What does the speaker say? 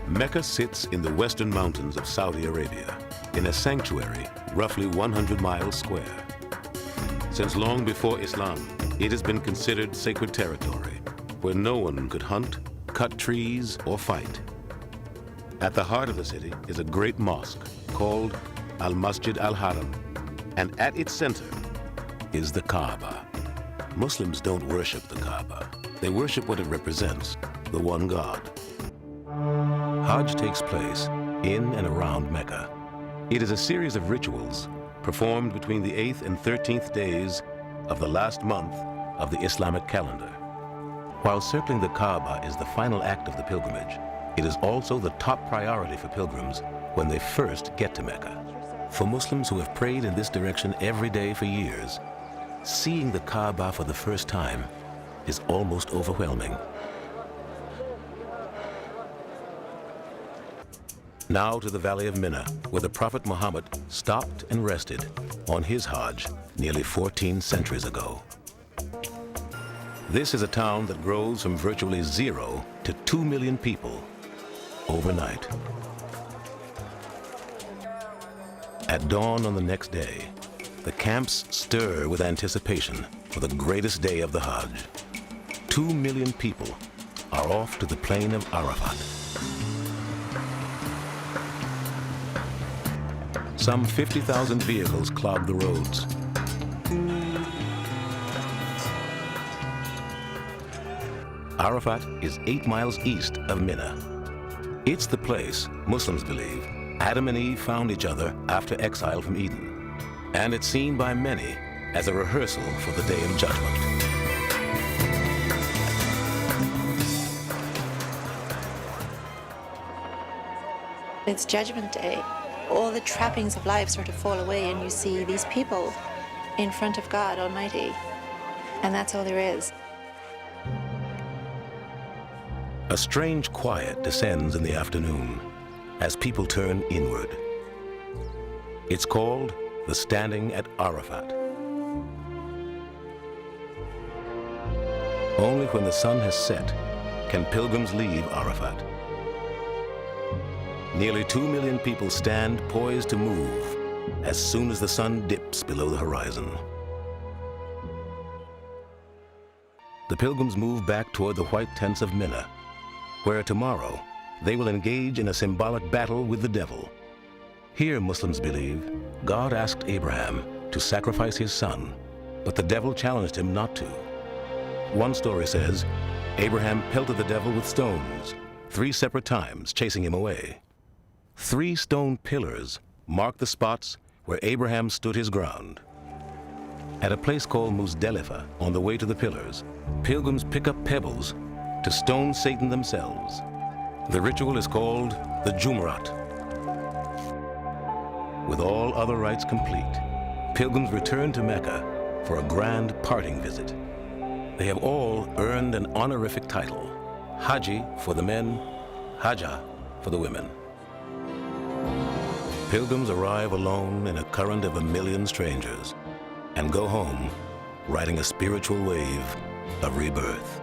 Mecca sits in the western mountains of Saudi Arabia, in a sanctuary roughly 100 miles square. Since long before Islam, it has been considered sacred territory, where no one could hunt, cut trees, or fight. At the heart of the city is a great mosque called Al-Masjid Al-Haram, and at its center is the Kaaba. Muslims don't worship the Kaaba. They worship what it represents, the one God. Hajj takes place in and around Mecca. It is a series of rituals performed between the 8th and 13th days of the last month of the Islamic calendar. While circling the Kaaba is the final act of the pilgrimage, it is also the top priority for pilgrims when they first get to Mecca. For Muslims who have prayed in this direction every day for years, seeing the Kaaba for the first time is almost overwhelming. Now to the Valley of Mina, where the Prophet Muhammad stopped and rested on his Hajj nearly 14 centuries ago. This is a town that grows from virtually 0 to 2 million people overnight. At dawn on the next day, the camps stir with anticipation for the greatest day of the Hajj. 2 million people are off to the plain of Arafat. Some 50,000 vehicles clog the roads. Arafat is 8 miles east of Mina. It's the place, Muslims believe, Adam and Eve found each other after exile from Eden. And it's seen by many as a rehearsal for the Day of Judgment. It's Judgment Day. All the trappings of life sort of fall away and you see these people in front of God Almighty. And that's all there is. A strange quiet descends in the afternoon as people turn inward. It's called the Standing at Arafat. Only when the sun has set can pilgrims leave Arafat. Nearly 2 million people stand poised to move as soon as the sun dips below the horizon. The pilgrims move back toward the white tents of Mina, where tomorrow they will engage in a symbolic battle with the devil. Here, Muslims believe, God asked Abraham to sacrifice his son, but the devil challenged him not to. One story says, Abraham pelted the devil with stones 3 separate times, chasing him away. 3 stone pillars mark the spots where Abraham stood his ground. At a place called Muzdalifah, on the way to the pillars, pilgrims pick up pebbles to stone Satan themselves. The ritual is called the Jumrat. With all other rites complete, pilgrims return to Mecca for a grand parting visit. They have all earned an honorific title, Haji for the men, Hajjah for the women. Pilgrims arrive alone in a current of 1 million strangers and go home riding a spiritual wave of rebirth.